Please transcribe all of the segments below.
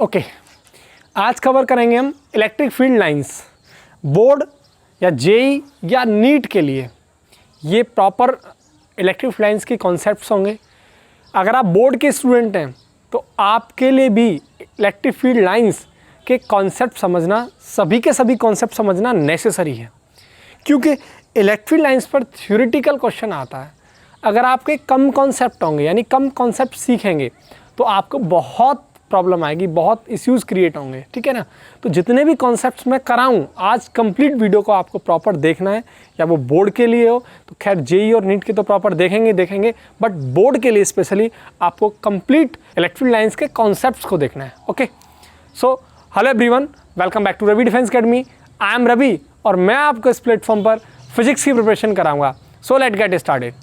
Okay, आज cover करेंगे हम इलेक्ट्रिक फील्ड लाइंस। बोर्ड या जेई या नीट के लिए ये प्रॉपर इलेक्ट्रिक फील्ड लाइंस के कॉन्सेप्ट्स होंगे। अगर आप बोर्ड के स्टूडेंट हैं तो आपके लिए भी इलेक्ट्रिक फील्ड लाइंस के कॉन्सेप्ट समझना, सभी के सभी कॉन्सेप्ट समझना नेसेसरी है, क्योंकि इलेक्ट्रिक लाइंस पर थ्योरेटिकल क्वेश्चन आता है। अगर आपके कम कॉन्सेप्ट होंगे यानी कम कॉन्सेप्ट सीखेंगे तो आपको बहुत प्रॉब्लम आएगी, बहुत इश्यूज़ क्रिएट होंगे, ठीक है ना। तो जितने भी कॉन्सेप्ट्स मैं कराऊं, आज कंप्लीट वीडियो को आपको प्रॉपर देखना है, या वो बोर्ड के लिए हो तो खैर जेई और नीट के तो प्रॉपर देखेंगे, बट बोर्ड के लिए स्पेशली आपको कंप्लीट इलेक्ट्रिक लाइंस के कॉन्सेप्ट्स को देखना है। Okay, so hello everyone, welcome back to Ravi Defence Academy. I am Ravi और मैं आपको इस प्लेटफॉर्म पर फिजिक्स की प्रिपरेशन कराऊंगा। So let get started.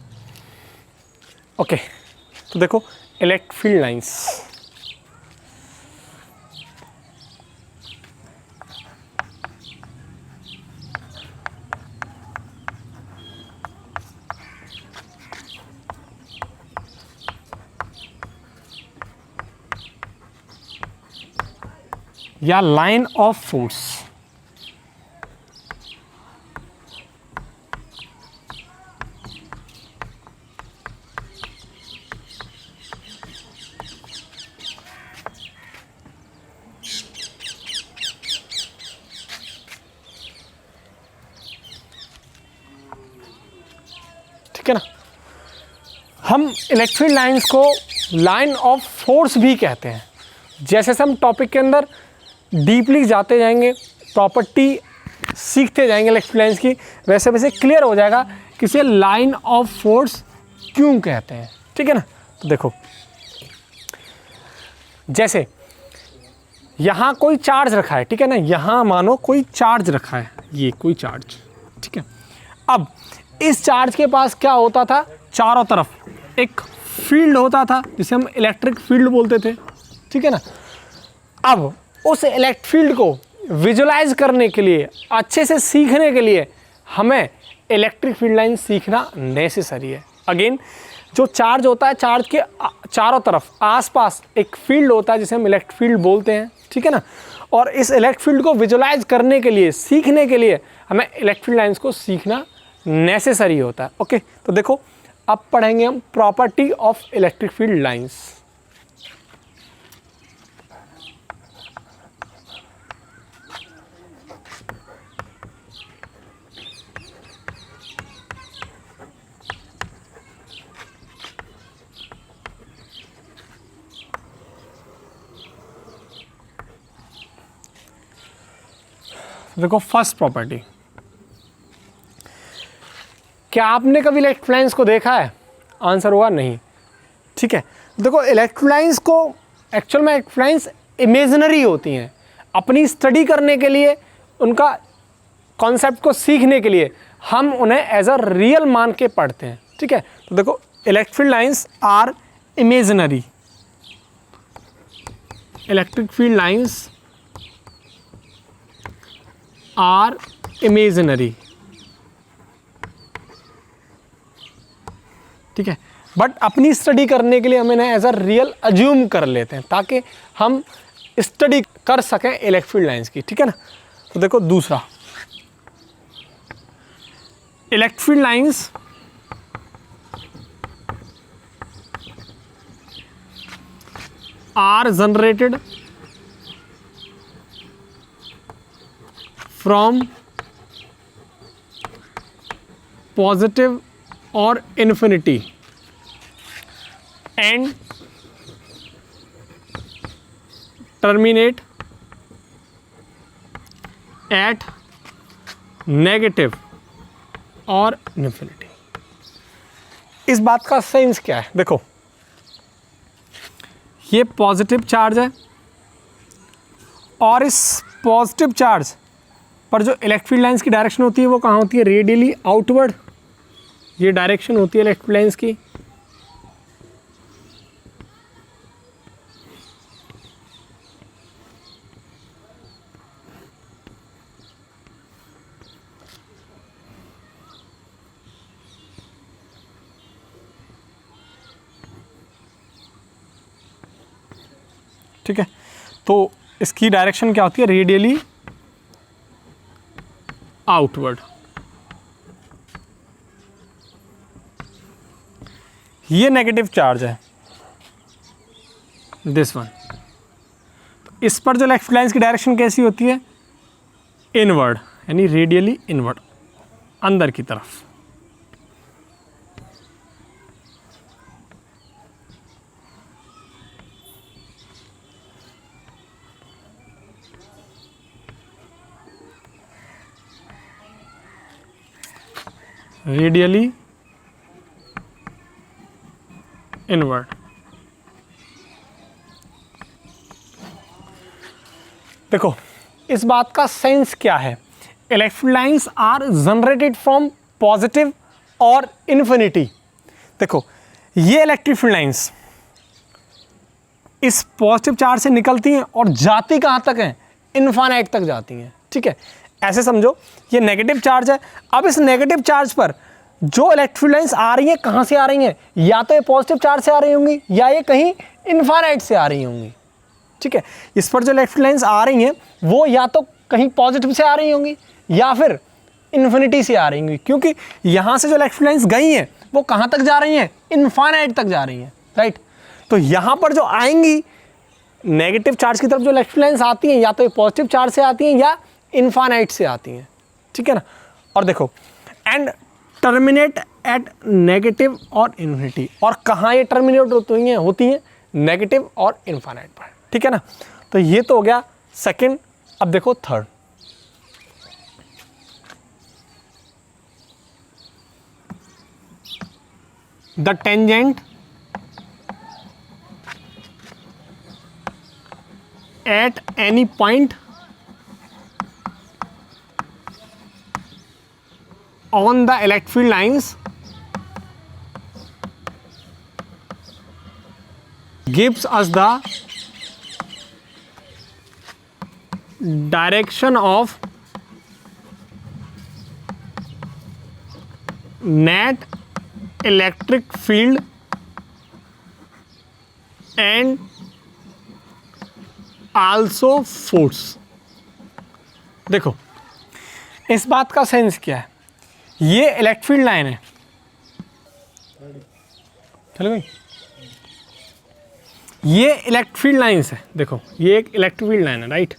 Okay, तो देखो इलेक्ट्रिक फील्ड लाइंस। या लाइन ऑफ फोर्स। ठीक है ना, हम इलेक्ट्रिक लाइंस को लाइन ऑफ फोर्स भी कहते हैं। जैसे हम टॉपिक के अंदर डीपली जाते जाएंगे, प्रॉपर्टी सीखते जाएंगे इलेक्ट्रिक लाइंस की, वैसे वैसे क्लियर हो जाएगा कि इसे लाइन ऑफ फोर्स क्यों कहते हैं। ठीक है ना, तो देखो जैसे यहाँ कोई चार्ज रखा है, ठीक है ना, यहाँ मानो कोई चार्ज रखा है, ये कोई चार्ज, ठीक है। अब इस चार्ज के पास क्या होता था, चारों तरफ एक फील्ड होता था जिसे हम इलेक्ट्रिक फील्ड बोलते थे, ठीक है ना। अब उस इलेक्ट्रिक फील्ड को विजुलाइज करने के लिए, अच्छे से सीखने के लिए हमें इलेक्ट्रिक फील्ड लाइन सीखना नेसेसरी है। अगेन, जो चार्ज होता है, चार्ज के चारों तरफ आसपास एक फील्ड होता है जिसे हम इलेक्ट्रिक फील्ड बोलते हैं, ठीक है ना। और इस इलेक्ट्रिक फील्ड को विजुलाइज करने के लिए, सीखने के लिए हमें इलेक्ट्रिक फील्ड लाइंस को सीखना नेसेसरी होता है। ओके, तो देखो अब पढ़ेंगे हम property of electric field lines. देखो फर्स्ट प्रॉपर्टी, क्या आपने कभी इलेक्ट्रिक लाइंस को देखा है? आंसर होगा नहीं, ठीक है। देखो इलेक्ट्रिक लाइंस को एक्चुअल में इलेक्ट्रिक लाइंस इमेजिनरी होती हैं। अपनी स्टडी करने के लिए, उनका कॉन्सेप्ट को सीखने के लिए हम उन्हें एज अ रियल मान के पढ़ते हैं, ठीक है। तो देखो electric lines are imaginary, electric field lines are imaginary, ठीक है। बट अपनी स्टडी करने के लिए हम इन्हें एज अ रियल अज्यूम कर लेते हैं ताकि हम स्टडी कर सकें इलेक्ट्रिक फील्ड लाइंस की, ठीक है ना। तो देखो दूसरा, electric field lines are generated from positive or infinity and terminate at negative और infinity। इस बात का सेंस क्या है? देखो ये पॉजिटिव चार्ज है और इस पॉजिटिव चार्ज पर जो इलेक्ट्रिक फील्ड लाइंस की डायरेक्शन होती है वो कहाँ होती है? Radially outward. ये डायरेक्शन होती है इलेक्ट्रिक फील्ड लाइंस की। ठीक है, तो इसकी डायरेक्शन क्या होती है, रेडियली आउटवर्ड। ये नेगेटिव चार्ज है, दिस वन। इस पर जो इलेक्ट्रिक लाइन्स की डायरेक्शन कैसी होती है, इनवर्ड, यानी रेडियली इनवर्ड, अंदर की तरफ। Radially inward. देखो इस बात का सेंस क्या है, electric lines are generated from positive और इन्फिनिटी। देखो ये इलेक्ट्रिक लाइन्स इस पॉजिटिव चार्ज से निकलती हैं और जाती कहाँ तक हैं, इन्फानाइट तक जाती हैं। ठीक है, ऐसे समझो ये नेगेटिव चार्ज है। अब इस नेगेटिव चार्ज पर जो इलेक्ट्रिक लाइन्स आ रही हैं कहाँ से आ रही हैं, या तो ये पॉजिटिव चार्ज से आ रही होंगी या ये कहीं इन्फानाइट से आ रही होंगी। ठीक है, इस पर जो इलेक्ट्रिक लाइन्स आ रही हैं वो या तो कहीं पॉजिटिव से आ रही होंगी या फिर इन्फिनिटी से आ रही होंगी, क्योंकि यहाँ से जो इलेक्ट्रिक लाइन्स गई हैं वो कहाँ तक जा रही हैं, इन्फानाइट तक जा रही हैं, राइट। तो यहाँ पर जो आएंगी नेगेटिव चार्ज की तरफ जो इलेक्ट्रिक लाइन्स आती हैं या तो ये पॉजिटिव चार्ज से आती हैं या इन्फानाइट से आती हैं। ठीक है ना, और देखो एंड टर्मिनेट एट नेगेटिव और इन्फिनिटी, और कहाँ ये टर्मिनेट होती हैं नेगेटिव और इन्फानाइट पर। ठीक है ना, तो ये तो हो गया सेकंड। अब देखो third, the tangent at any point on the electric field lines gives us the direction of net electric field and also force। देखो इस बात का सेंस क्या है, ये इलेक्ट्रिक फील्ड लाइन है, चलो भाई, ये इलेक्ट्रिक फील्ड लाइन्स है। देखो ये एक इलेक्ट्रिक फील्ड लाइन है, राइट।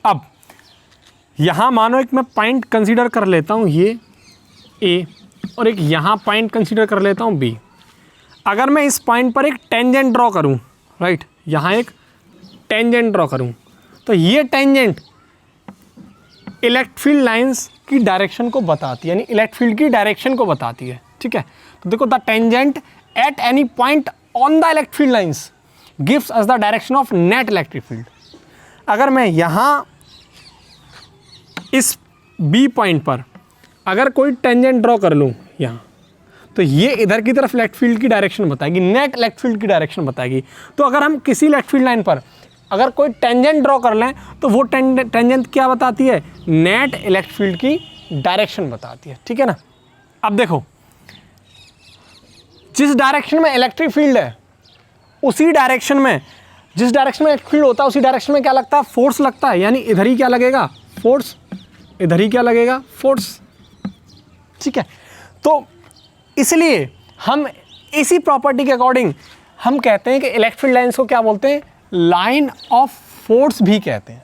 अब यहां मानो एक मैं पॉइंट कंसीडर कर लेता हूं, ये ए, और एक यहां पॉइंट कंसीडर कर लेता हूं बी। अगर मैं इस पॉइंट पर एक टेंजेंट ड्रॉ करूं, राइट, यहां एक टेंजेंट ड्रॉ करूं, तो ये टेंजेंट इलेक्ट्रिक फील्ड लाइंस की डायरेक्शन को बताती है, यानी इलेक्ट्रिक फील्ड की डायरेक्शन को बताती है। ठीक है, तो देखो the tangent at any point on the electric field lines gives us the direction of net electric field. अगर मैं यहाँ इस बी पॉइंट पर अगर कोई टेंजेंट ड्रॉ कर लूँ यहाँ, तो ये इधर की तरफ इलेक्ट्रिक फील्ड की डायरेक्शन बताएगी, नेट इलेक्ट्रिक फील्ड की डायरेक्शन बताएगी। तो अगर हम किसी इलेक्ट्रिक फील्ड लाइन पर अगर कोई टेंजेंट ड्रॉ कर लें तो वो टेंजेंट क्या बताती है, नेट इलेक्ट्रिक फील्ड की डायरेक्शन बताती है। ठीक है ना, अब देखो जिस डायरेक्शन में इलेक्ट्रिक फील्ड है उसी डायरेक्शन में, जिस डायरेक्शन में इलेक्ट्रिक फील्ड होता है उसी डायरेक्शन में क्या लगता है, फोर्स लगता है, यानी इधर ही क्या लगेगा, फोर्स, इधर ही क्या लगेगा, फोर्स। ठीक है, तो इसलिए हम इसी प्रॉपर्टी के अकॉर्डिंग हम कहते हैं कि इलेक्ट्रिक फील्ड लाइन्स को क्या बोलते हैं, लाइन ऑफ फोर्स भी कहते हैं।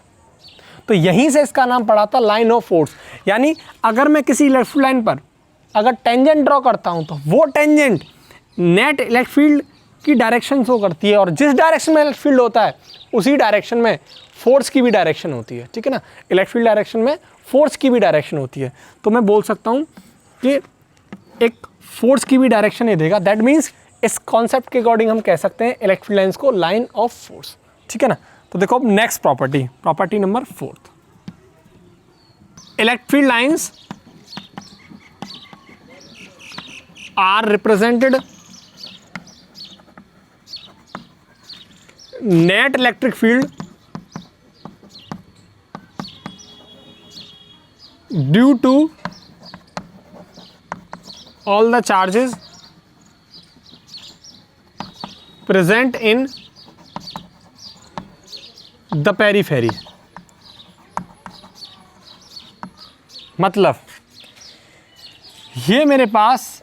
तो यहीं से इसका नाम पड़ा था लाइन ऑफ फोर्स। यानी अगर मैं किसी इलेक्ट्रिक लाइन पर अगर टेंजेंट ड्रॉ करता हूं तो वो टेंजेंट नेट इलेक्ट्रिक फील्ड की डायरेक्शन शो करती है, और जिस डायरेक्शन में इलेक्ट्रिक फील्ड होता है उसी डायरेक्शन में फोर्स की भी डायरेक्शन होती है। ठीक है ना, इलेक्ट्रिक फील्ड डायरेक्शन में फोर्स की भी डायरेक्शन होती है। तो मैं बोल सकता हूं कि एक फोर्स की भी डायरेक्शन ये देगा। दैट मीन्स इस कॉन्सेप्ट के अकॉर्डिंग हम कह सकते हैं इलेक्ट्रिक फील्ड लाइन्स को लाइन ऑफ फोर्स। ठीक है ना, तो देखो अब next property, property number 4, electric field lines are represented net electric field due to all the charges present in the periphery. मतलब ये मेरे पास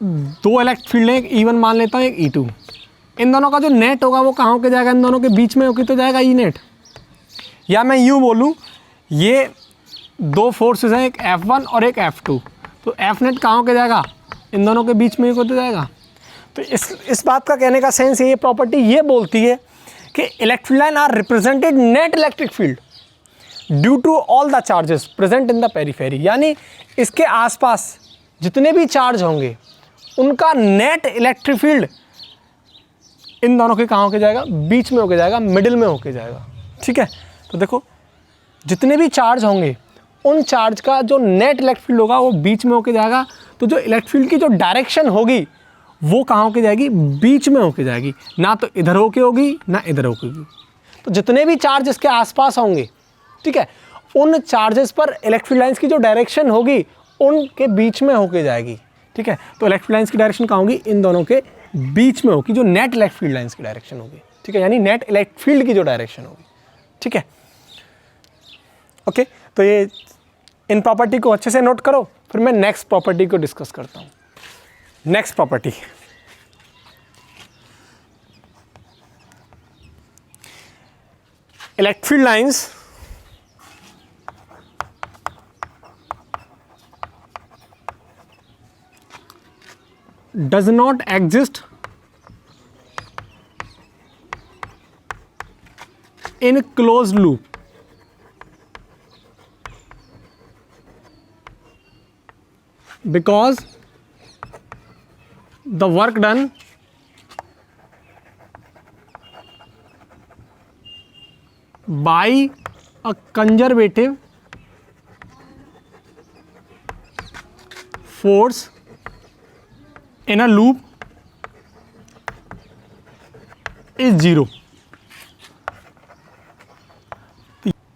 दो इलेक्ट्रिक फील्ड है, एक E1 मान लेता हूँ, एक E2। इन दोनों का जो नेट होगा वो कहाँ होके जाएगा, इन दोनों के बीच में होके तो जाएगा ई नेट। या मैं यूँ बोलूँ, ये दो फोर्सेस हैं, एक F1 और एक F2, तो F नेट कहाँ होके जाएगा, इन दोनों के बीच में ही होते जाएगा। तो इस बात का कहने का सेंस ये प्रॉपर्टी ये बोलती है कि electric line are represented net electric field due to all the charges present in the periphery. यानी इसके आसपास जितने भी चार्ज होंगे उनका नेट इलेक्ट्रिक फील्ड इन दोनों के कहाँ होके जाएगा, बीच में होके जाएगा, मिडिल में होके जाएगा। ठीक है, तो देखो जितने भी चार्ज होंगे उन चार्ज का जो नेट इलेक्ट्रिक फील्ड होगा वो बीच में होके जाएगा। तो जो इलेक्ट्रिक फील्ड की जो डायरेक्शन होगी वो कहाँ होके जाएगी, बीच में होके जाएगी, ना तो इधर होके होगी ना इधर होके होगी। तो जितने भी चार्ज इसके आसपास होंगे, ठीक है, उन चार्जेस पर इलेक्ट्रिक लाइंस की जो डायरेक्शन होगी उनके बीच में होके जाएगी। ठीक है, तो इलेक्ट्रिक लाइंस की डायरेक्शन कहाँ होगी, इन दोनों के बीच में होगी, जो नेट इलेक्ट्रिक फील्ड लाइंस की डायरेक्शन होगी। ठीक है, यानी नेट इलेक्ट्रिक फील्ड की जो डायरेक्शन होगी। ठीक है, ओके, तो ये इन प्रॉपर्टी को अच्छे से नोट करो, फिर मैं नेक्स्ट प्रॉपर्टी को डिस्कस करता हूँ। Next property, electric field lines does not exist in closed loop because the work done by a conservative force in a loop is zero।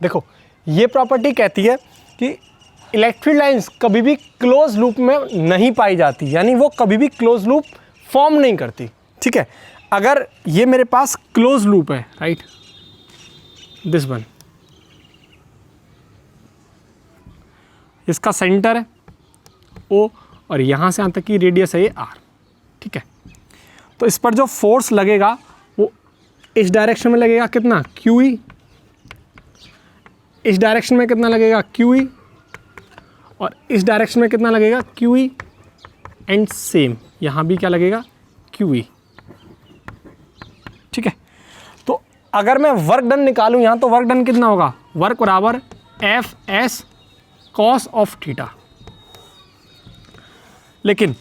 देखो ये प्रॉपर्टी कहती है कि इलेक्ट्रिक लाइंस कभी भी क्लोज लूप में नहीं पाई जाती, यानी वो कभी भी क्लोज लूप फॉर्म नहीं करती। ठीक है, अगर ये मेरे पास क्लोज लूप है, राइट, दिस वन, इसका सेंटर है O और यहाँ से यहाँ तक की रेडियस है ये R। ठीक है, तो इस पर जो फोर्स लगेगा वो इस डायरेक्शन में लगेगा, कितना, QE, इस डायरेक्शन में कितना लगेगा, QE, और इस डायरेक्शन में कितना लगेगा, QE, एंड सेम यहाँ भी क्या लगेगा, QE। ठीक है, तो अगर मैं वर्क डन निकालूँ यहाँ, तो वर्क डन कितना होगा, वर्क बराबर FS cos ऑफ थीटा। लेकिन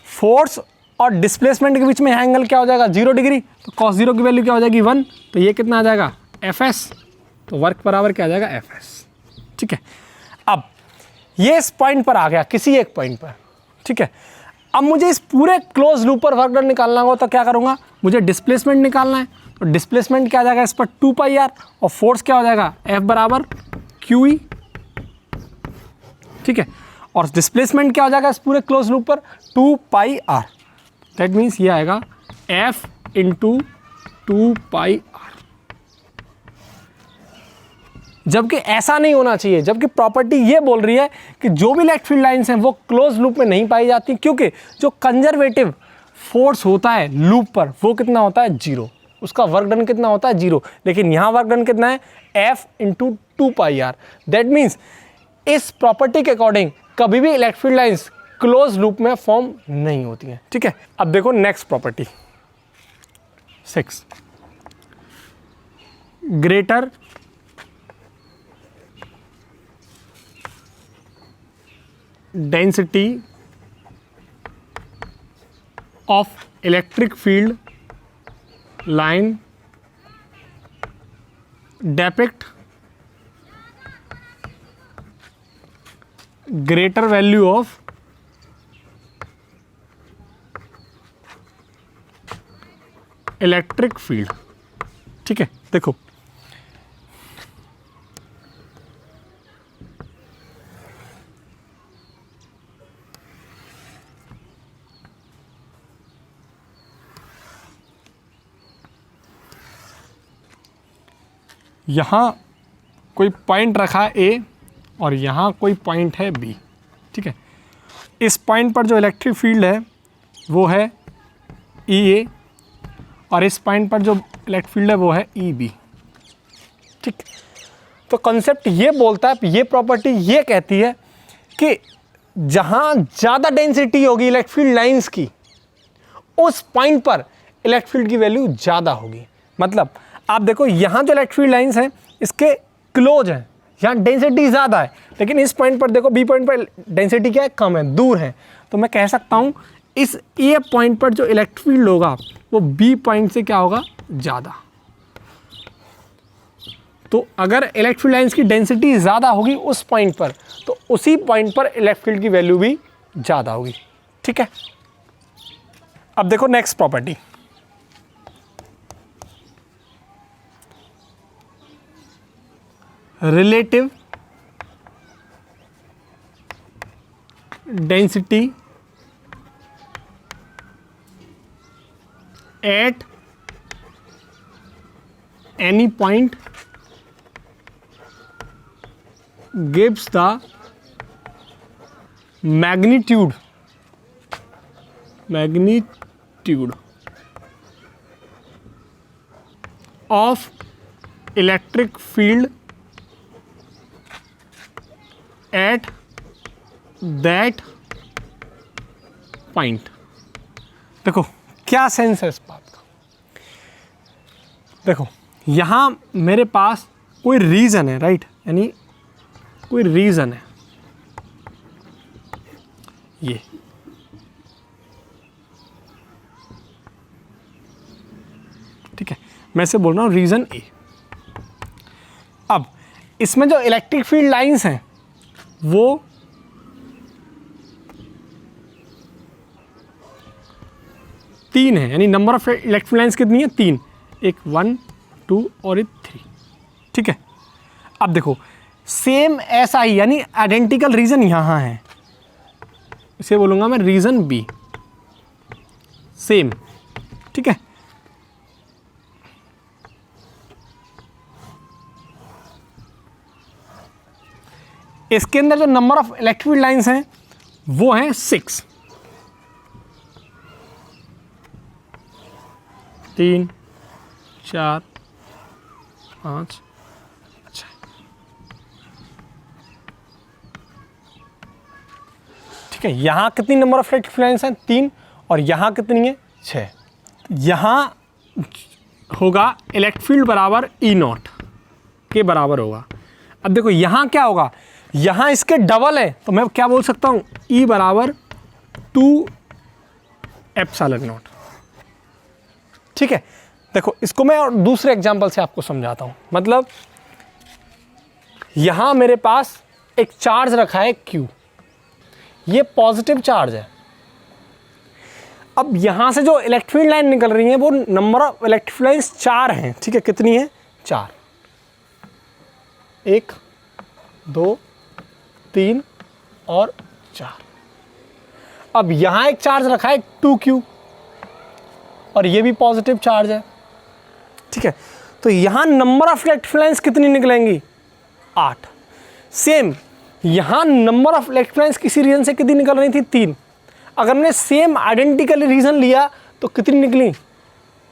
फोर्स और डिस्प्लेसमेंट के बीच में एंगल क्या हो जाएगा, 0 डिग्री, तो cos 0 की वैल्यू क्या हो जाएगी, 1, तो ये कितना आ जाएगा, FS, तो वर्क बराबर क्या आ जाएगा, FS। ठीक है, अब ये इस पॉइंट पर आ गया, किसी एक पॉइंट पर। ठीक है, अब मुझे इस पूरे क्लोज लूप पर वर्क डन निकालना होगा, तो क्या करूँगा, मुझे डिस्प्लेसमेंट निकालना है, तो डिस्प्लेसमेंट क्या आ जाएगा इस पर, 2πr, और फोर्स क्या हो जाएगा, F बराबर QE। ठीक है, और डिस्प्लेसमेंट क्या हो जाएगा इस पूरे क्लोज लूप पर, 2πr, दैट मीन्स ये आएगा F इंटू 2πr। जबकि ऐसा नहीं होना चाहिए, जबकि प्रॉपर्टी ये बोल रही है कि जो भी इलेक्ट्रिक फील्ड लाइंस हैं वो क्लोज लूप में नहीं पाई जाती, क्योंकि जो कंजर्वेटिव फोर्स होता है लूप पर वो कितना होता है, 0, उसका वर्क डन कितना होता है, 0। लेकिन यहाँ वर्क डन कितना है, F into 2πr। That means इस प्रॉपर्टी के अकॉर्डिंग कभी भी electric field lines close loop में फॉर्म नहीं होती हैं। ठीक है, अब देखो next property 6, greater density of electric field line depict greater value of electric field. ठीक है, देखो यहाँ कोई पॉइंट रखा है ए और यहाँ कोई पॉइंट है बी, ठीक है। इस पॉइंट पर जो इलेक्ट्रिक फील्ड है वो है ई ए और इस पॉइंट पर जो इलेक्ट्रिक फील्ड है वो है ई बी, ठीक। तो कॉन्सेप्ट ये बोलता है, ये प्रॉपर्टी ये कहती है कि जहाँ ज़्यादा डेंसिटी होगी इलेक्ट्रिक फील्ड लाइंस की, उस पॉइंट पर इलेक्ट्रिक फील्ड की वैल्यू ज़्यादा होगी। मतलब आप देखो यहाँ जो इलेक्ट्रिक फील्ड लाइंस हैं इसके क्लोज हैं, यहाँ डेंसिटी ज़्यादा है, लेकिन इस पॉइंट पर देखो बी पॉइंट पर डेंसिटी क्या है, कम है, दूर है। तो मैं कह सकता हूँ इस ए पॉइंट पर जो इलेक्ट्रिक फील्ड होगा वो बी पॉइंट से क्या होगा, ज़्यादा। तो अगर इलेक्ट्रिक फील्ड लाइंस की डेंसिटी ज़्यादा होगी उस पॉइंट पर, तो उसी पॉइंट पर इलेक्ट्रिक फील्ड की वैल्यू भी ज़्यादा होगी, ठीक है। अब देखो next property, relative density at any point gives the magnitude of electric field at that point। देखो क्या सेंस है इस बात का। देखो यहाँ मेरे पास कोई रीजन है, राइट, यानी कोई रीजन है, ये ठीक है, मैं से बोल रहा हूं रीजन ए। अब इसमें जो इलेक्ट्रिक फील्ड लाइंस हैं वो तीन है, यानी number of electric field lines कितनी है, तीन, एक 1 2 और एक 3, ठीक है। अब देखो सेम ऐसा ही, यानी आइडेंटिकल रीजन यहाँ है, इसे बोलूँगा मैं रीजन बी, सेम, ठीक है। इसके अंदर जो number of electric field lines हैं वो हैं 6, 3 4 5 ठीक है। यहाँ कितनी number of electric field lines हैं, 3, और यहाँ कितनी है, 6। यहाँ होगा इलेक्ट्रिक फील्ड बराबर ई नॉट के बराबर होगा। अब देखो यहाँ क्या होगा, यहाँ इसके डबल है, तो मैं क्या बोल सकता हूँ, ई बराबर 2 एप्सिलॉन नॉट, ठीक है। देखो इसको मैं और दूसरे एग्जाम्पल से आपको समझाता हूँ। मतलब यहाँ मेरे पास एक चार्ज रखा है Q, ये पॉजिटिव चार्ज है। अब यहाँ से जो इलेक्ट्रिक फील्ड लाइन निकल रही है वो number of electric field lines 4 हैं, ठीक है। कितनी है, 4, 1 2 3 और 4। अब यहाँ एक चार्ज रखा है 2Q और ये भी पॉजिटिव चार्ज है, ठीक है। तो यहाँ number of electric field lines कितनी निकलेंगी, 8। सेम यहाँ number of electric field lines किसी रीजन से कितनी निकल रही थी, 3। अगर हमने सेम आइडेंटिकल रीजन लिया तो कितनी निकली,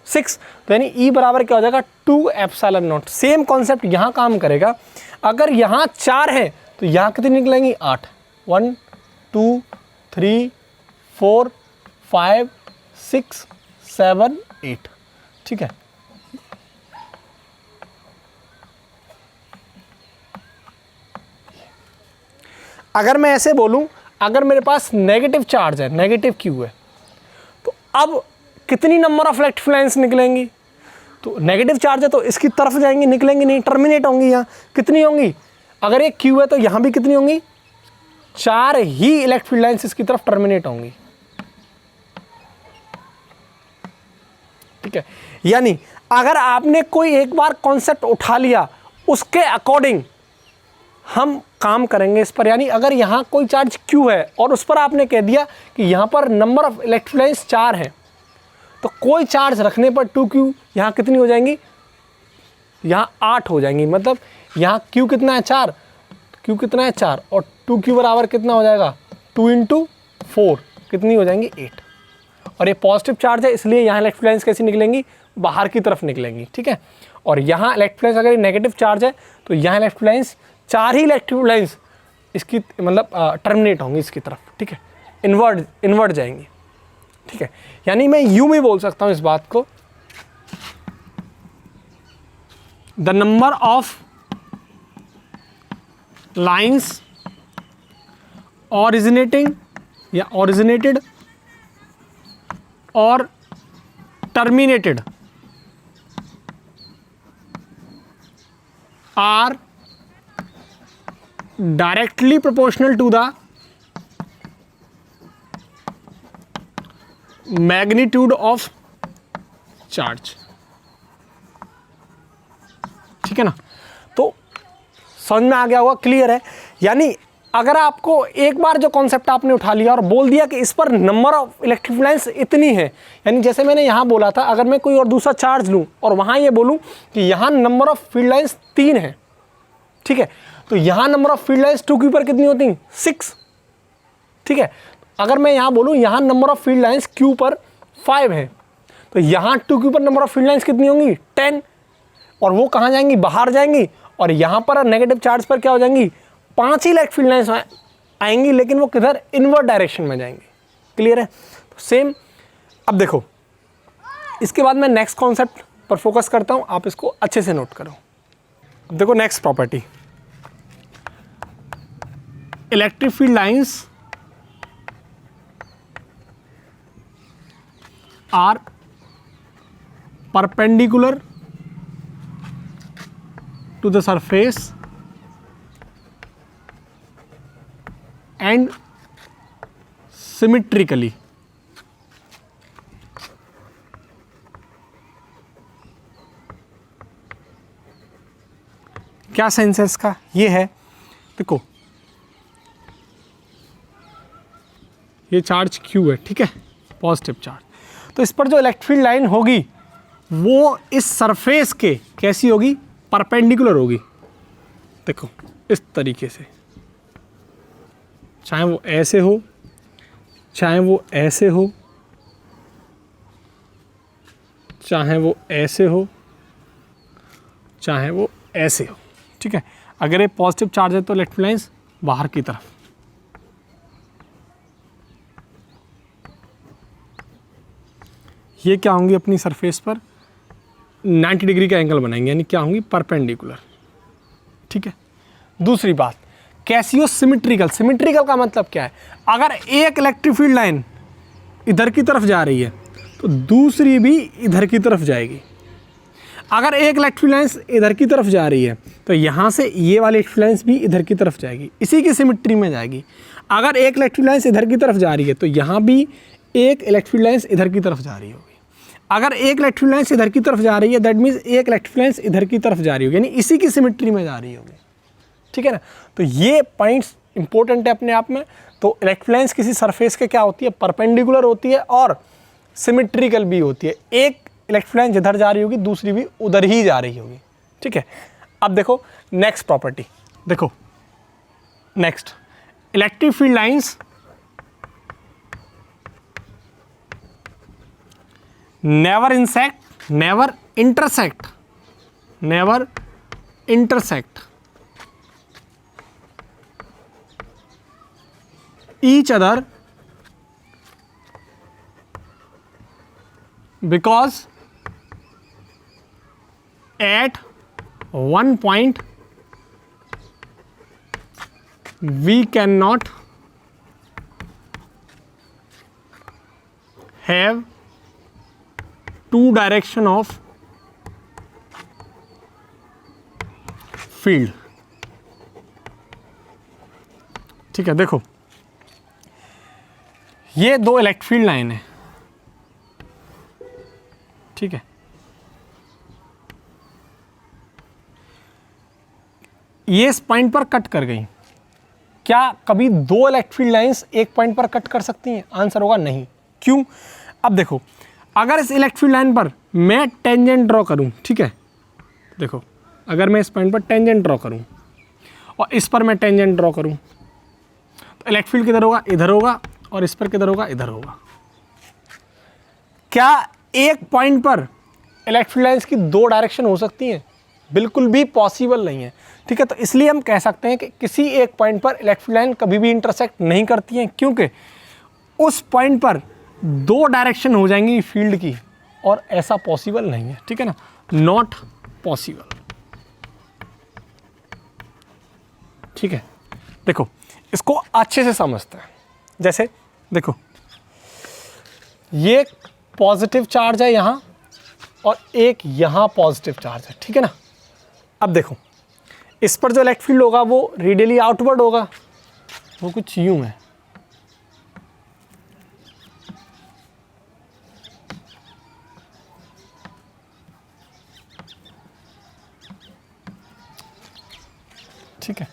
6। तो यानी ई बराबर क्या हो जाएगा, 2 एप्सिलॉन नॉट। सेम कॉन्सेप्ट यहाँ काम करेगा। अगर यहाँ 4 है तो यहाँ कितनी निकलेंगी, 8, 1 2 3 4 5 6 7 8, ठीक है। अगर मैं ऐसे बोलूं, अगर मेरे पास नेगेटिव चार्ज है, नेगेटिव Q है, तो अब कितनी number of electric field lines निकलेंगी, तो नेगेटिव चार्ज है तो इसकी तरफ जाएंगी, निकलेंगी नहीं, टर्मिनेट होंगी। यहाँ कितनी होंगी, अगर एक Q है तो यहाँ भी कितनी होंगी, 4 ही इलेक्ट्रिक फील्ड लाइंस इसकी तरफ टर्मिनेट होंगी, ठीक है। यानी अगर आपने कोई एक बार कॉन्सेप्ट उठा लिया उसके अकॉर्डिंग हम काम करेंगे इस पर। यानी अगर यहाँ कोई चार्ज Q है और उस पर आपने कह दिया कि यहाँ पर number of electric field lines 4 है, तो कोई चार्ज रखने पर 2Q यहाँ कितनी हो जाएंगी, यहाँ 8 हो जाएंगी, मतलब यहाँ Q कितना है 4, Q कितना है 4 और 2Q बराबर कितना हो जाएगा 2 × 4 कितनी हो जाएंगी 8। और ये पॉजिटिव चार्ज है इसलिए यहाँ इलेक्ट्रिक लाइन्स कैसी निकलेंगी, बाहर की तरफ निकलेंगी, ठीक है। और यहाँ इलेक्ट्रिक लाइन्स अगर नेगेटिव चार्ज है तो यहाँ इलेक्ट्रिक लाइन्स 4 ही इलेक्ट्रिक लाइन्स इसकी मतलब टर्मिनेट होंगी इसकी तरफ, ठीक है, इन्वर्ट जाएंगी, ठीक है। यानी मैं यूं भी बोल सकता हूं इस बात को, the number of lines originated और terminated are directly proportional to the magnitude of charge, ठीक है ना। तो समझ में आ गया होगा, क्लियर है। यानी अगर आपको एक बार जो कॉन्सेप्ट आपने उठा लिया और बोल दिया कि इस पर नंबर ऑफ इलेक्ट्रिक लाइन्स इतनी है, यानी जैसे मैंने यहाँ बोला था अगर मैं कोई और दूसरा चार्ज लूँ और वहाँ ये बोलूँ कि यहाँ नंबर ऑफ फील्ड लाइन्स 3 है, ठीक है, तो यहाँ number of field lines 2Q पर कितनी होती हैं 6, ठीक है। अगर मैं यहाँ बोलूँ यहाँ number of field lines Q पर 5 है तो यहाँ 2Q पर नंबर ऑफ फील्ड लाइन्स कितनी होंगी 10, और वो कहाँ जाएंगी, बाहर जाएंगी। और यहाँ पर नेगेटिव चार्ज पर क्या हो जाएंगी 5 ही इलेक्ट्रिक फील्ड लाइन्स आएंगी, लेकिन वो किधर, इनवर्ट डायरेक्शन में जाएंगी, क्लियर है। तो सेम अब देखो, इसके बाद मैं नेक्स्ट कॉन्सेप्ट पर फोकस करता हूँ, आप इसको अच्छे से नोट करो। अब देखो next property, electric field lines are perpendicular to the surface and symmetrically. क्या सेंस है इसका, ये है देखो ये चार्ज Q है, ठीक है, पॉजिटिव चार्ज, तो इस पर जो इलेक्ट्रिक फील्ड लाइन होगी वो इस सरफेस के कैसी होगी, परपेंडिकुलर होगी। देखो इस तरीके से, चाहे वो ऐसे हो, चाहे वो ऐसे हो, चाहे वो ऐसे हो, चाहे वो ऐसे हो, ठीक है। अगर ये पॉजिटिव चार्ज है तो इलेक्ट्रिक लाइन्स बाहर की तरफ, ये क्या होंगी अपनी सरफेस पर 90 डिग्री का एंगल बनाएंगे, यानी क्या होंगी, परपेंडिकुलर, ठीक है। दूसरी बात, कैसियो सिमेट्रिकल। सिमेट्रिकल का मतलब क्या है, अगर एक इलेक्ट्रिक फील्ड लाइन इधर की तरफ जा रही है तो दूसरी भी इधर की तरफ जाएगी। अगर एक इलेक्ट्रिक लाइन इधर की तरफ जा रही है तो यहाँ से ये वाली इलेक्ट्रिक लाइन भी इधर की तरफ जाएगी, इसी की सिमेट्री में जाएगी। अगर एक इलेक्ट्रिक लाइन इधर की तरफ जा रही है तो यहाँ भी एक इलेक्ट्रिक लाइन इधर की तरफ जा रही होगी। अगर एक इलेक्ट्रिक लाइन इधर की तरफ जा रही है दैट मीन्स एक इलेक्ट्रिक लाइन इधर की तरफ जा रही होगी, यानी इसी की सिमेट्री में जा रही होगी, ठीक है ना। तो ये पॉइंट्स इंपॉर्टेंट है अपने आप में। तो इलेक्ट्रिक लाइन्स किसी सरफेस के क्या होती है, परपेंडिकुलर होती है और सिमेट्रिकल भी होती है। एक इलेक्ट्रिक लाइन जिधर जा रही होगी दूसरी भी उधर ही जा रही होगी, ठीक है। अब देखो नेक्स्ट प्रॉपर्टी, देखो next, electric field lines never intersect each other because at one point we cannot have two direction of field, ठीक है। देखो ये दो इलेक्ट्रिक फील्ड लाइन है, ठीक है। ये इस पॉइंट पर कट कर गई। क्या कभी दो इलेक्ट्रिक फील्ड लाइंस एक पॉइंट पर कट कर सकती हैं? आंसर होगा नहीं। क्यों? अब देखो अगर इस इलेक्ट्रिक फील्ड लाइन पर मैं टेंजेंट ड्रॉ करूं, ठीक है, देखो अगर मैं इस पॉइंट पर टेंजेंट ड्रॉ करूं और इस पर मैं टेंजेंट ड्रॉ करूं तो इलेक्ट्रिक फील्ड किधर होगा, इधर होगा, और इस पर किधर होगा, इधर होगा। क्या एक पॉइंट पर इलेक्ट्रिक फील्ड लाइंस की दो डायरेक्शन हो सकती हैं? बिल्कुल भी पॉसिबल नहीं है, ठीक है। तो इसलिए हम कह सकते हैं कि किसी एक पॉइंट पर इलेक्ट्रिक फील्ड लाइन कभी भी इंटरसेक्ट नहीं करती हैं, क्योंकि उस पॉइंट पर दो डायरेक्शन हो जाएंगी फील्ड की, और ऐसा पॉसिबल नहीं है, ठीक है ना, नॉट पॉसिबल, ठीक है। देखो इसको अच्छे से समझते हैं। जैसे देखो ये पॉजिटिव चार्ज है यहाँ और एक यहाँ पॉजिटिव चार्ज है, ठीक है ना। अब देखो इस पर जो इलेक्ट्रिक फील्ड होगा वो रेडियली आउटवर्ड होगा, वो कुछ यूं है, ठीक है।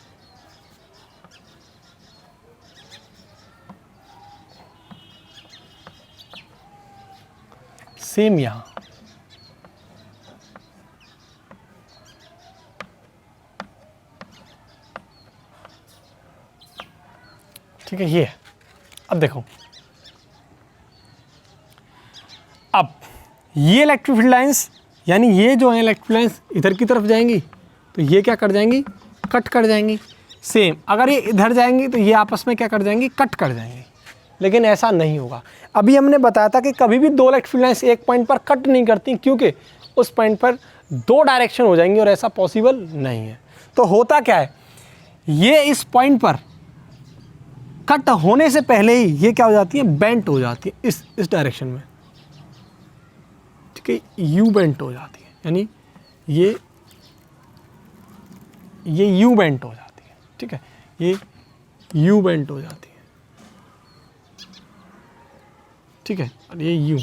सेम यहां, ठीक है, ये है। अब देखो अब ये इलेक्ट्रिक फील्ड लाइंस यानी ये जो है इलेक्ट्रिक फील्ड लाइंस इधर की तरफ जाएंगी तो ये क्या कर जाएंगी, कट कर जाएंगी। सेम अगर ये इधर जाएंगी तो ये आपस में क्या कर जाएंगी, कट कर जाएंगी। लेकिन ऐसा नहीं होगा। अभी हमने बताया था कि कभी भी दो इलेक्ट्रिक फील्ड लाइंस एक पॉइंट पर कट नहीं करती, क्योंकि उस पॉइंट पर दो डायरेक्शन हो जाएंगी और ऐसा पॉसिबल नहीं है। तो होता क्या है, ये इस पॉइंट पर कट होने से पहले ही ये क्या हो जाती है, बेंट हो जाती है इस डायरेक्शन में, ठीक है, यू बेंट हो जाती है, यानी ये यू बेंट हो जाती है, ठीक है, ये यू बेंट हो जाती है, ठीक है, और ये यू,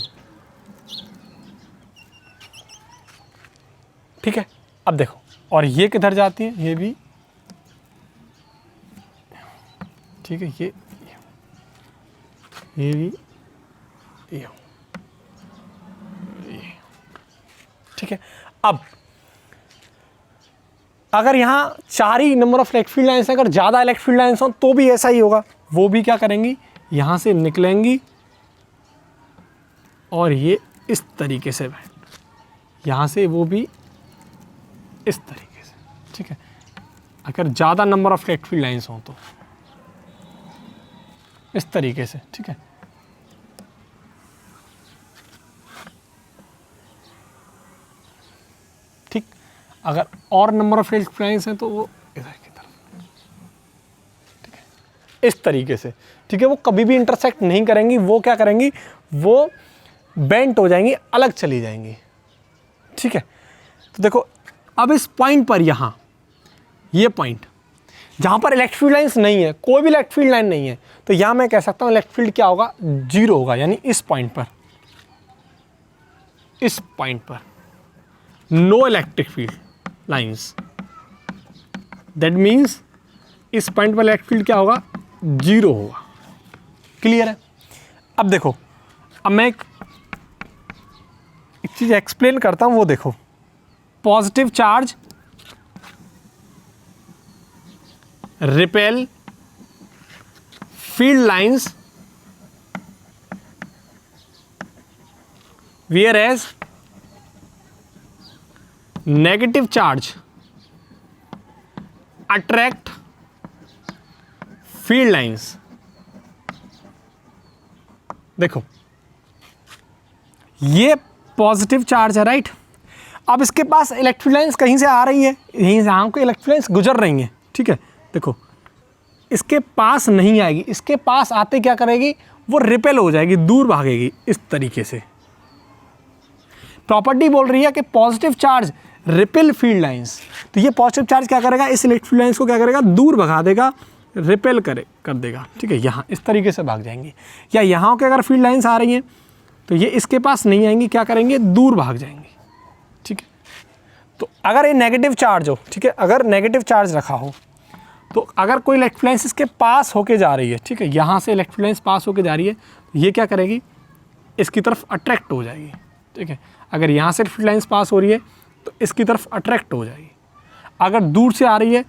ठीक है। अब देखो और ये किधर जाती है, ये भी, ठीक है, ये भी ये, ठीक है। अब अगर यहाँ चार ही number of electric field lines हैं, अगर ज़्यादा इलेक्ट्रिक फील्ड लाइंस हों तो भी ऐसा ही होगा। वो भी क्या करेंगी, यहाँ से निकलेंगी और ये इस तरीके से यहाँ से वो भी इस तरीके से, ठीक है। अगर ज़्यादा number of electric field lines हों तो इस तरीके से, ठीक है। ठीक, अगर और नंबर ऑफ इलेक्ट्रिक लाइंस हैं तो वो इधर की तरफ, ठीक है, इस तरीके से, ठीक है। वो कभी भी इंटरसेक्ट नहीं करेंगी, वो क्या करेंगी, वो बेंट हो जाएंगी, अलग चली जाएंगी, ठीक है। तो देखो अब इस पॉइंट पर, यहाँ ये पॉइंट जहाँ पर इलेक्ट्रिक फील्ड लाइंस नहीं है, कोई भी इलेक्ट्रिक फील्ड लाइन नहीं है, तो यहाँ मैं कह सकता हूँ इलेक्ट्रिक फील्ड क्या होगा, जीरो होगा। यानी इस पॉइंट पर, इस पॉइंट पर no electric field lines, that means इस पॉइंट पर इलेक्ट्रिक फील्ड क्या होगा, जीरो होगा। क्लियर है। अब देखो, अब मैं एक चीज़ एक्सप्लेन करता हूँ, वो देखो, positive charge repel field lines whereas negative charge attract field lines। देखो ये पॉजिटिव चार्ज है, राइट। अब इसके पास इलेक्ट्रिक लाइंस कहीं से आ रही है, यहीं से यहाँ को इलेक्ट्रिक लाइंस गुजर रही हैं, ठीक है। देखो इसके पास नहीं आएगी, इसके पास आते क्या करेगी, वो रिपेल हो जाएगी, दूर भागेगी इस तरीके से। प्रॉपर्टी बोल रही है कि positive charge repel field lines, तो ये पॉजिटिव चार्ज क्या करेगा, इस इलेक्ट्रिक फील्ड लाइंस को क्या करेगा, दूर भगा देगा, रिपेल कर देगा, ठीक है। यहाँ इस तरीके से भाग जाएंगी। या यहाँ के अगर फील्ड लाइंस आ रही हैं तो ये इसके पास नहीं आएंगी, क्या करेंगे, दूर भाग जाएंगी, ठीक है। तो अगर ये नेगेटिव चार्ज हो, ठीक है, अगर नेगेटिव चार्ज रखा हो तो अगर कोई इलेक्ट्रिक लाइंस इसके पास होके जा रही है, ठीक है, यहाँ से इलेक्ट्रिक लाइंस पास होके जा रही है, तो ये क्या करेगी, इसकी तरफ अट्रैक्ट हो जाएगी, ठीक है। अगर यहाँ से इलेक्ट्रिक लाइंस पास हो रही है तो इसकी तरफ अट्रैक्ट हो जाएगी। अगर दूर से आ रही है,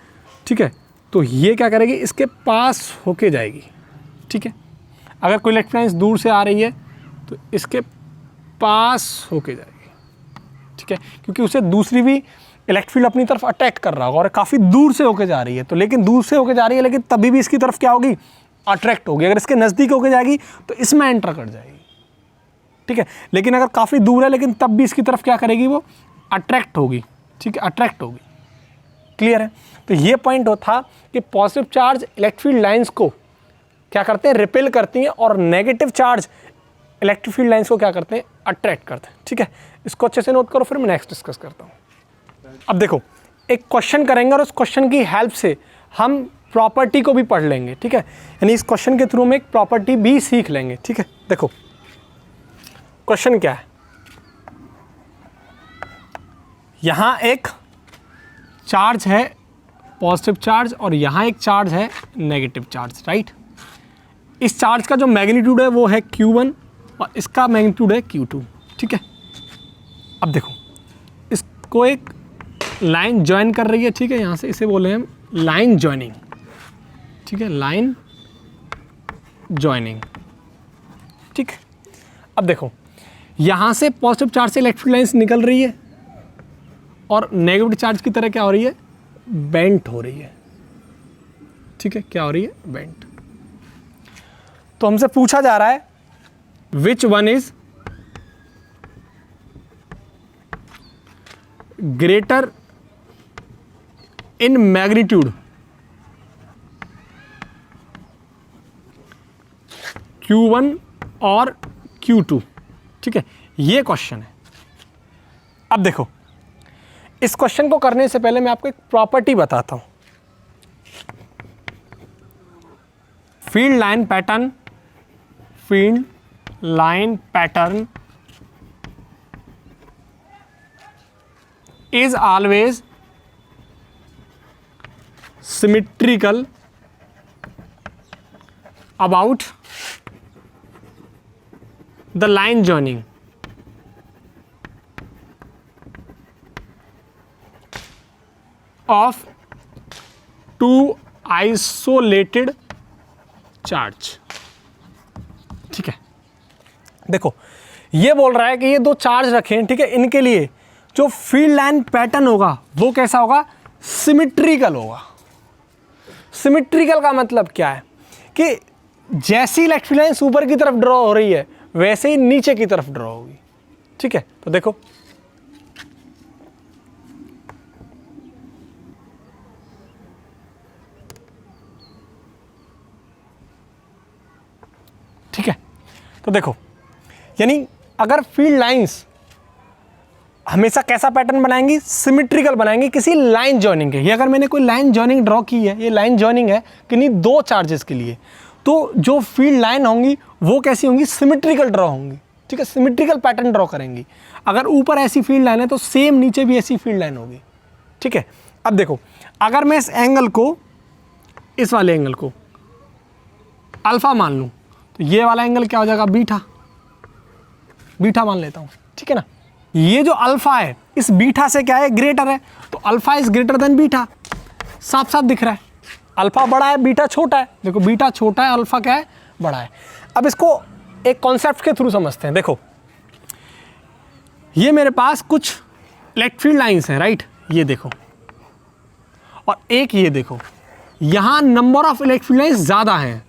ठीक है, तो ये क्या करेगी, इसके पास होके जाएगी, ठीक है। अगर कोई इलेक्ट्रिक लाइन दूर से आ रही है तो इसके पास होके जाएगी, ठीक है, क्योंकि उसे दूसरी भी इलेक्ट्रिक फील्ड अपनी तरफ अटैक कर रहा होगा और काफ़ी दूर से होके जा रही है, तो लेकिन दूर से होके जा रही है लेकिन तभी भी इसकी तरफ क्या होगी, अट्रैक्ट होगी। अगर इसके नज़दीक होके जाएगी तो इसमें एंटर कर जाएगी, ठीक है, लेकिन अगर काफ़ी दूर है लेकिन तब भी इसकी तरफ क्या करेगी, वो अट्रैक्ट होगी, ठीक है, अट्रैक्ट होगी। क्लियर है। तो ये पॉइंट था कि positive charge electric field lines को क्या करते हैं, रिपेल करती हैं, और negative charge electric field lines को क्या करते हैं, अट्रैक्ट करते हैं, ठीक है। इसको अच्छे से नोट करो, फिर मैं नेक्स्ट डिस्कस करता हूँ। अब देखो, एक क्वेश्चन करेंगे और उस क्वेश्चन की हेल्प से हम प्रॉपर्टी को भी पढ़ लेंगे, ठीक है, यानी इस क्वेश्चन के थ्रू में एक प्रॉपर्टी भी सीख लेंगे, ठीक है। देखो क्वेश्चन क्या है, यहां एक चार्ज है पॉजिटिव चार्ज और यहां एक चार्ज है नेगेटिव चार्ज, राइट। इस चार्ज का जो मैग्नीट्यूड है वो है Q1 और इसका मैग्नीट्यूड है Q2, ठीक है। अब देखो, इसको एक लाइन ज्वाइन कर रही है, ठीक है, यहाँ से इसे बोले हम लाइन ज्वाइनिंग, ठीक है, लाइन ज्वाइनिंग, ठीक। अब देखो, यहाँ से पॉजिटिव चार्ज से इलेक्ट्रिक लाइन्स निकल रही है और नेगेटिव चार्ज की तरह क्या हो रही है, बेंट हो रही है, ठीक है, क्या हो रही है, बेंट। तो हमसे पूछा जा रहा है which one is greater in magnitude Q1 और Q2, ठीक है, ये क्वेश्चन है। अब देखो, इस क्वेश्चन को करने से पहले मैं आपको एक प्रॉपर्टी बताता हूं। Field line pattern is always symmetrical about the line joining of two isolated charge, ठीक है। देखो, ये बोल रहा है कि ये दो चार्ज रखे हैं, ठीक है, इनके लिए जो फील्ड लाइन पैटर्न होगा वो कैसा होगा, सिमिट्रिकल होगा। सिमिट्रिकल का मतलब क्या है कि जैसी इलेक्ट्रिक लाइन्स ऊपर की तरफ ड्रॉ हो रही है वैसे ही नीचे की तरफ ड्रॉ होगी, ठीक है। तो देखो, ठीक है, तो देखो, यानी अगर फील्ड लाइंस हमेशा कैसा पैटर्न बनाएंगी, सिमिट्रिकल बनाएंगी किसी लाइन जॉइनिंग के। ये अगर मैंने कोई लाइन जॉइनिंग ड्रॉ की है, ये लाइन जॉइनिंग है किन्हीं दो चार्जेस के लिए, तो जो फील्ड लाइन होंगी वो कैसी होंगी, सिमिट्रिकल ड्रॉ होंगी, ठीक है, सिमिट्रिकल पैटर्न ड्रॉ करेंगी। अगर ऊपर ऐसी फील्ड लाइन है तो सेम नीचे भी ऐसी फील्ड लाइन होगी, ठीक है। अब देखो, अगर मैं इस एंगल को, इस वाले एंगल को अल्फा मान लूँ तो ये वाला एंगल क्या हो जाएगा, बीटा मान लेता हूँ, ठीक है ना। ये जो अल्फा है इस बीटा से क्या है, ग्रेटर है, तो alpha is greater than beta, साफ साफ दिख रहा है। अल्फा बड़ा है, बीटा छोटा है, देखो बीटा छोटा है, अल्फा क्या है, बड़ा है। अब इसको एक कॉन्सेप्ट के थ्रू समझते हैं। देखो, ये मेरे पास कुछ इलेक्ट्रिक फील्ड लाइंस हैं, राइट, ये देखो, और एक ये देखो, यहां number of electric field lines ज्यादा हैं,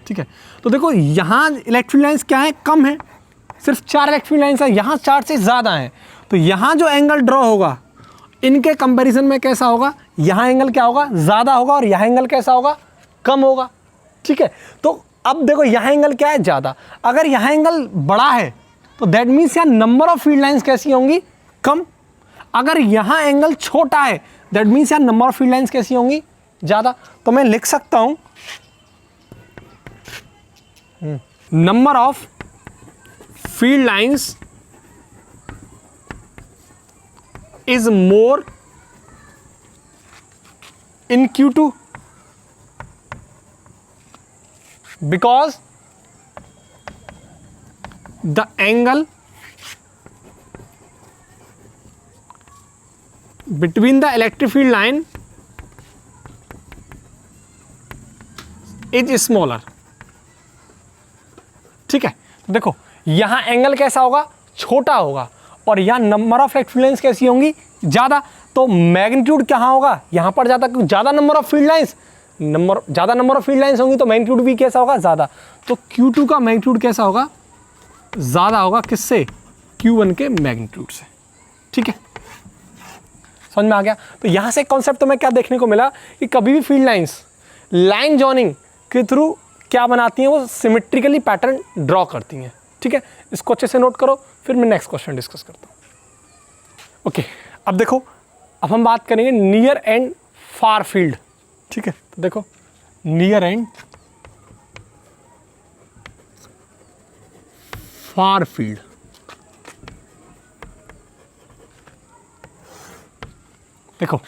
ठीक है। तो देखो, यहां इलेक्ट्रिक फील्ड लाइंस क्या है, कम है, सिर्फ 4 इलेक्ट्रिक फील्ड लाइंस है, यहाँ 4 से ज़्यादा हैं। तो यहाँ जो एंगल ड्रॉ होगा इनके कंपैरिजन में कैसा होगा, यहाँ एंगल क्या होगा, ज़्यादा होगा, और यहाँ एंगल कैसा होगा, कम होगा, ठीक है। तो अब देखो, यहाँ एंगल क्या है, ज़्यादा। अगर यहाँ एंगल बड़ा है तो दैट मीन्स यहाँ नंबर ऑफ फील्ड लाइंस कैसी होंगी, कम। अगर यहाँ एंगल छोटा है दैट मीन्स यहाँ नंबर ऑफ फील्ड लाइंस कैसी होंगी, ज़्यादा। तो मैं लिख सकता हूँ number of field lines is more in Q2 because the angle between the electric field line is smaller. ठीक है, तो देखो यहां एंगल कैसा होगा, छोटा होगा, और यहां number of electric field lines कैसी होंगी, ज़्यादा। तो मैग्नीट्यूड कहाँ होगा, यहां पर ज़्यादा, क्योंकि ज़्यादा नंबर ऑफ फील्ड लाइंस, ज़्यादा नंबर ऑफ फील्ड लाइंस होंगी तो मैग्नीट्यूड भी कैसा होगा, ज़्यादा। तो Q2 का मैग्नीट्यूड कैसा होगा, ज़्यादा होगा, किससे, Q1 के मैग्नीट्यूड से। ठीक है, समझ में आ गया। तो यहाँ से कॉन्सेप्ट तो मैं क्या देखने को मिला कि कभी भी फील्ड लाइंस लाइन जॉइनिंग के थ्रू क्या बनाती हैं, वो सिमेट्रिकली पैटर्न ड्रॉ करती हैं। ठीक है, इसको अच्छे से नोट करो, फिर मैं नेक्स्ट क्वेश्चन डिस्कस करता हूँ। ओके, अब देखो, अब हम बात करेंगे नियर एंड फार फील्ड। ठीक है, तो देखो नियर एंड फार फील्ड। देखो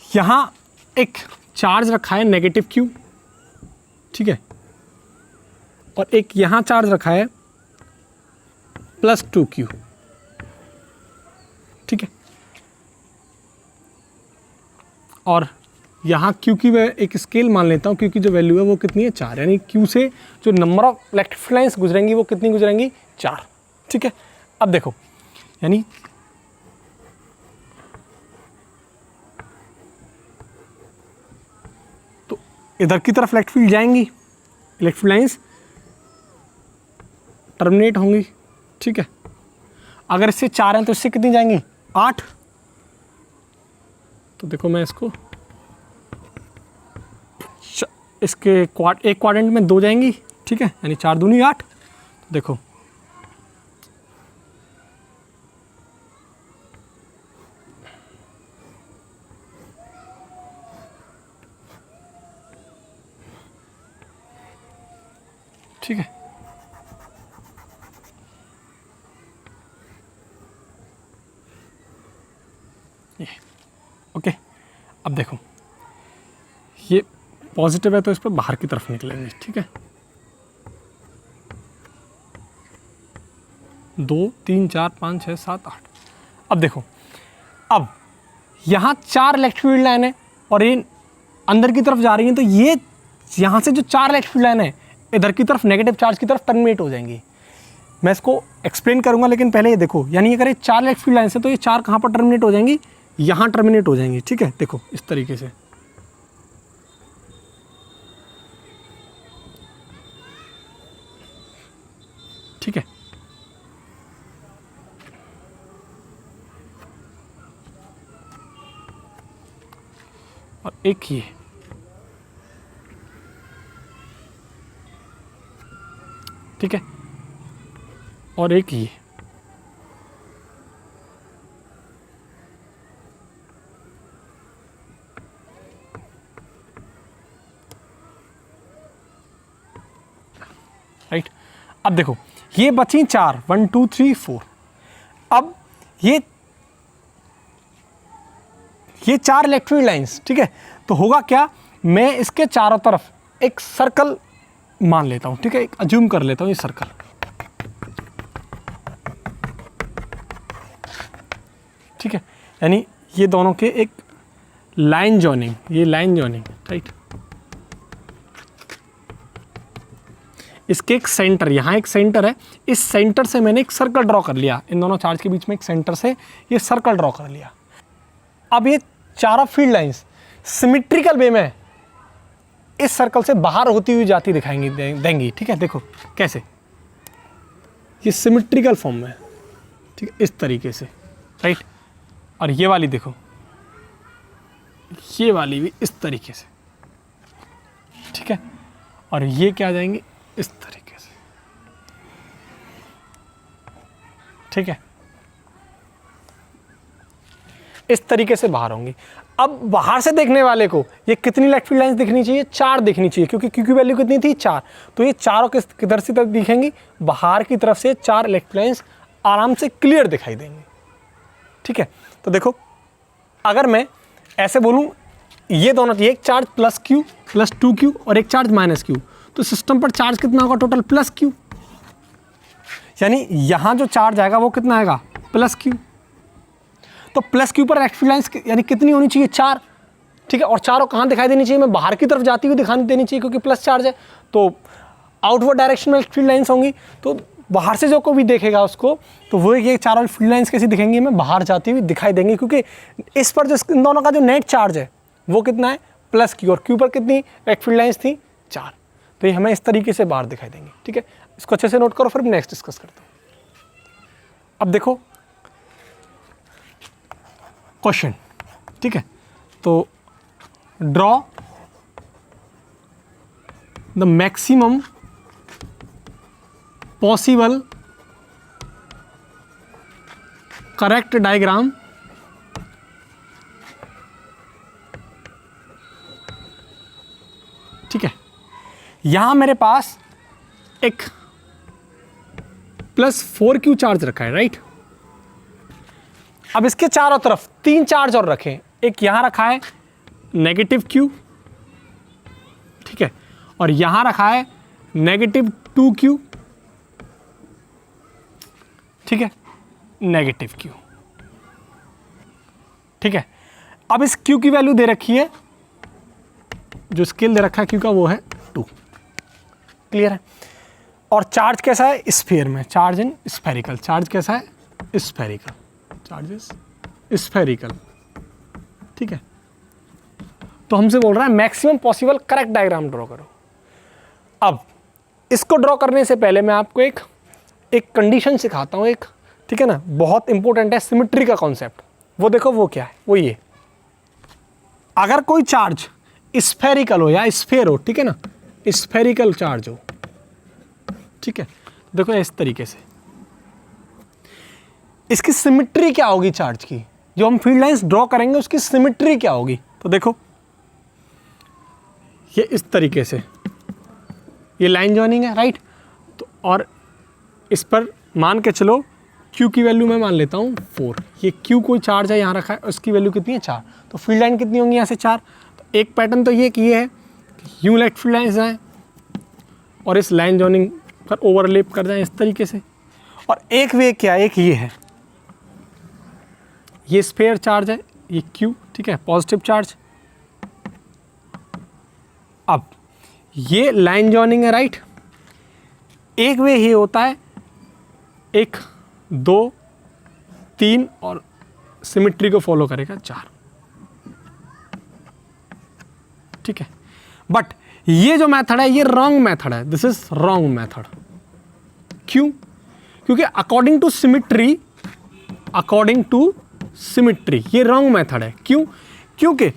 यहां एक चार्ज रखा है नेगेटिव Q, ठीक है, और एक यहां चार्ज रखा है +2Q। ठीक है, और यहाँ Q की मैं एक स्केल मान लेता हूँ, Q की जो वैल्यू है वो कितनी है, 4, यानी Q से जो number of electric field lines गुजरेंगी वो कितनी गुजरेंगी, 4। ठीक है, अब देखो यानी तो इधर की तरफ इलेक्ट्रिक फील्ड जाएंगी, इलेक्ट्रिक फील्ड लाइंस टर्मिनेट होंगी। ठीक है, अगर इससे 4 हैं तो इससे कितनी जाएंगी, 8। तो देखो मैं इसको इसके एक क्वाड्रेंट में 2 जाएंगी। ठीक है, यानी 4 दूनी 8। देखो ठीक है, ये ओके। अब देखो ये पॉजिटिव है तो इस पर बाहर की तरफ निकलेंगे। ठीक है, 2 3 4 5 6 7 8। अब देखो, अब यहाँ 4 इलेक्ट्रिक फील्ड लाइन है और ये अंदर की तरफ जा रही हैं, तो ये यहाँ से जो 4 इलेक्ट्रिक फील्ड लाइन है इधर की तरफ नेगेटिव चार्ज की तरफ टर्मिनेट हो जाएंगी। मैं इसको एक्सप्लेन करूँगा, लेकिन पहले ये देखो, यानी अगर ये 4 इलेक्ट्रिक फील्ड लाइन है तो ये 4 कहाँ पर टर्मिनेट हो जाएंगी, यहाँ टर्मिनेट हो जाएंगी। ठीक है, देखो इस तरीके से। ठीक है, और एक ये, ठीक है, और एक ये। राइट, अब देखो ये बची 4, 1 2 3 4। अब ये 4 इलेक्ट्रिक लाइंस, ठीक है, तो होगा क्या, मैं इसके चारों तरफ एक सर्कल मान लेता हूं। ठीक है, एक अज्यूम कर लेता हूं ये सर्कल। ठीक है, यानी ये दोनों के एक लाइन जॉइनिंग, ये लाइन जॉइनिंग, राइट। इसके एक सेंटर, यहाँ एक सेंटर है, इस सेंटर से मैंने एक सर्कल ड्रॉ कर लिया, इन दोनों चार्ज के बीच में एक सेंटर से ये सर्कल ड्रॉ कर लिया। अब ये चारों फील्ड लाइंस सिमेट्रिकल वे में इस सर्कल से बाहर होती हुई जाती दिखाएंगी देंगी। ठीक है, देखो कैसे, ये सिमेट्रिकल फॉर्म में, ठीक है, इस तरीके से, राइट। और ये वाली देखो, ये वाली भी इस तरीके से। ठीक है, और ये क्या आ जाएंगी, इस तरीके से। ठीक है, इस तरीके से बाहर होंगी। अब बाहर से देखने वाले को ये कितनी इलेक्ट्रिक फील्ड लाइंस दिखनी चाहिए, 4 दिखनी चाहिए, क्योंकि Q की वैल्यू कितनी थी, 4। तो ये चारों किधर से तरफ दिखेंगी, बाहर की तरफ से 4 इलेक्ट्रिक लाइंस आराम से क्लियर दिखाई देंगी। ठीक है, तो देखो अगर मैं ऐसे बोलूँ, ये दोनों, एक चार्ज +Q +2Q और एक चार्ज -Q, तो सिस्टम पर चार्ज कितना होगा टोटल, +Q। यानी यहाँ जो चार्ज आएगा वो कितना आएगा, +Q। तो प्लस क्यू पर इलेक्ट्रिक फील्ड लाइंस यानी कितनी होनी चाहिए, 4, ठीक है। और चारों कहाँ दिखाई देनी चाहिए, मैं बाहर की तरफ जाती हुई दिखाई देनी चाहिए क्योंकि प्लस चार्ज है, तो आउटवर्ड डायरेक्शन में फील्ड लाइंस होंगी। तो बाहर से जो कोई भी देखेगा उसको, तो वो ये चारों फील्ड लाइंस कैसी दिखेंगी, मैं बाहर जाती हुई दिखाई देंगी, क्योंकि इस पर जो इन दोनों का जो नेट चार्ज है वो कितना है, प्लस क्यू, और क्यू पर कितनी इलेक्ट्रिक फील्ड लाइंस थी, 4। तो ये हमें इस तरीके से बाहर दिखाई देंगी, ठीक है। इसको अच्छे से नोट करो, फिर नेक्स्ट डिस्कस करते हैं। अब देखो क्वेश्चन, ठीक है। तो draw the maximum possible correct diagram ठीक है। यहां मेरे पास एक प्लस 4Q चार्ज रखा है, राइट। अब इसके चारों तरफ 3 चार्ज और रखें, एक यहां रखा है नेगेटिव Q, ठीक है, और यहां रखा है नेगेटिव 2Q, ठीक है, नेगेटिव Q, ठीक है। अब इस Q की वैल्यू दे रखी है, जो स्केल दे रखा है Q का वो है 2, क्लियर है। और चार्ज कैसा है, स्फीयर में, चार्ज इन स्फेरिकल, चार्ज कैसा है, स्फेरिकल, चार्ज इज स्फेरिकल, ठीक है। तो हमसे बोल रहा है maximum possible correct diagram draw करो। अब इसको ड्रॉ करने से पहले मैं आपको एक कंडीशन सिखाता हूँ, एक, ठीक है ना, बहुत इंपॉर्टेंट है, सिमेट्री का कॉन्सेप्ट। वो देखो वो क्या है, वो ये, अगर कोई चार्ज स्फेरिकल हो या स्फेयर हो, ठीक है ना, स्फेरिकल चार्ज हो, ठीक है, देखो इस तरीके से, इसकी सिमेट्री क्या होगी चार्ज की, जो हम फील्ड लाइंस ड्रॉ करेंगे उसकी सिमेट्री क्या होगी। तो देखो ये इस तरीके से, ये लाइन जॉइनिंग है, राइट। तो और इस पर मान के चलो Q की वैल्यू मैं मान लेता हूँ 4, ये Q कोई चार्ज है यहाँ रखा है, उसकी वैल्यू कितनी है, 4। तो फील्ड लाइन कितनी होंगी यहाँ से, 4। तो एक पैटर्न तो ये कि ये है कि यूं इलेक्ट्रिक फील्ड लाइन्स आए और इस लाइन जॉइनिंग पर ओवरलैप कर जाएं इस तरीके से। और एक वे क्या है, एक ये है, ये स्फेयर चार्ज है, ये Q, ठीक है, पॉजिटिव चार्ज। अब ये लाइन जॉइनिंग है, राइट। एक वे ये होता है 1 2 3 और सिमेट्री को फॉलो करेगा 4, ठीक है। बट ये जो मेथड है ये रॉन्ग मेथड है, दिस इज रॉन्ग मेथड। क्यों? क्योंकि अकॉर्डिंग टू सिमेट्री ये रॉन्ग मेथड है। क्यों? क्योंकि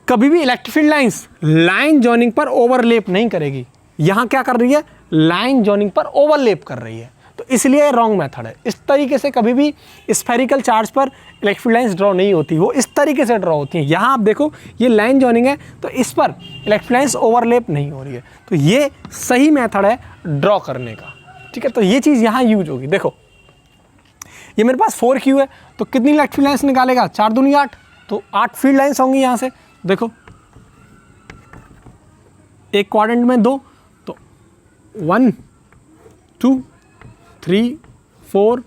कभी भी electric field lines line joining पर ओवरलैप नहीं करेगी। यहां क्या कर रही है, लाइन जॉइनिंग पर ओवरलैप कर रही है, तो इसलिए रॉन्ग मेथड है। इस तरीके से कभी भी स्फेरिकल चार्ज पर इलेक्ट्रिक फील्ड लाइंस ड्रॉ नहीं होती, वो इस तरीके से ड्रॉ होती हैं। यहाँ आप देखो ये लाइन जॉइनिंग है, तो इस पर इलेक्ट्रिक फील्ड लाइंस ओवरलैप नहीं हो रही है, तो ये सही मेथड है ड्रॉ करने का, ठीक है। तो ये चीज़ यहाँ यूज होगी। देखो ये मेरे पास 4Q है, तो कितनी इलेक्ट्रिक फील्ड लाइंस निकालेगा, 4 दूनी 8, तो 8 फील्ड लाइंस होंगी यहाँ से। देखो एक क्वाड्रेंट में 2, तो 1 2 3 4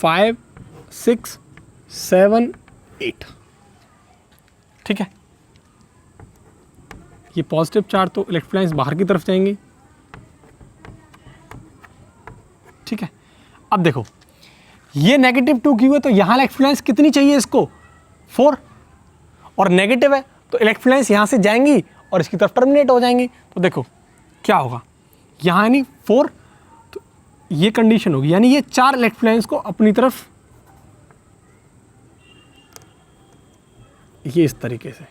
5 6 7 8, ठीक है। ये पॉजिटिव चार्ज, तो इलेक्ट्रिक लाइंस बाहर की तरफ जाएंगी, ठीक है। अब देखो ये नेगेटिव 2Q है, तो यहाँ इलेक्ट्रिक लाइंस कितनी चाहिए इसको, 4, और नेगेटिव है तो इलेक्ट्रिक लाइंस यहाँ से जाएंगी और इसकी तरफ टर्मिनेट हो जाएंगी। तो देखो क्या होगा, यहाँ यानी 4, तो ये कंडीशन होगी, यानी ये 4 इलेक्ट्रिक लाइंस को अपनी तरफ ये इस तरीके से,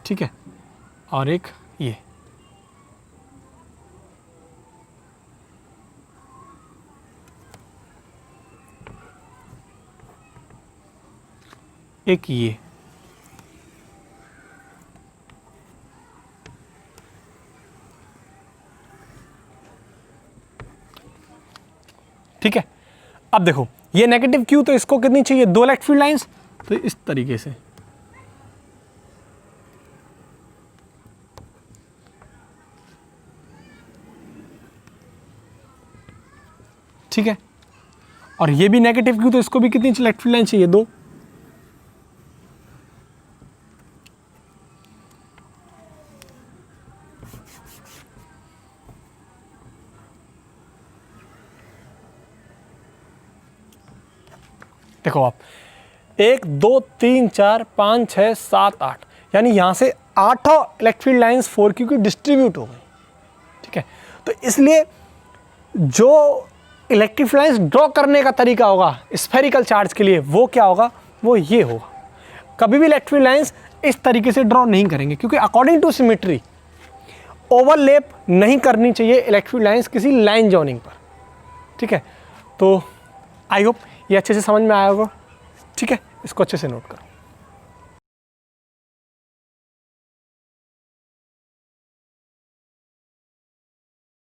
ठीक है, और एक ये, एक ये, ठीक है। अब देखो ये नेगेटिव Q, तो इसको कितनी चाहिए, 2 इलेक्ट्रिक फील्ड लाइंस, तो इस तरीके से, ठीक है, और ये भी नेगेटिव क्यू, तो इसको भी कितनी इलेक्ट्रिक फील्ड लाइन चाहिए, 2। देखो आप 1 2 3 4 5 6 7 8, यानी यहाँ से 8 इलेक्ट्रिक फील्ड लाइन्स 4Q की डिस्ट्रीब्यूट हो गई। ठीक है, तो इसलिए जो इलेक्ट्रिक फील्ड लाइन्स ड्रॉ करने का तरीका होगा स्फेरिकल चार्ज के लिए, वो क्या होगा, वो ये होगा। कभी भी इलेक्ट्रिक फील्ड लाइन्स इस तरीके से ड्रॉ नहीं करेंगे, क्योंकि अकॉर्डिंग टू सिमेट्री ओवरलैप नहीं करनी चाहिए इलेक्ट्रिक फील्ड लाइन्स किसी लाइन जॉइनिंग पर। ठीक है, तो आई होप ये अच्छे से समझ में आया होगा। ठीक है, इसको अच्छे से नोट करो।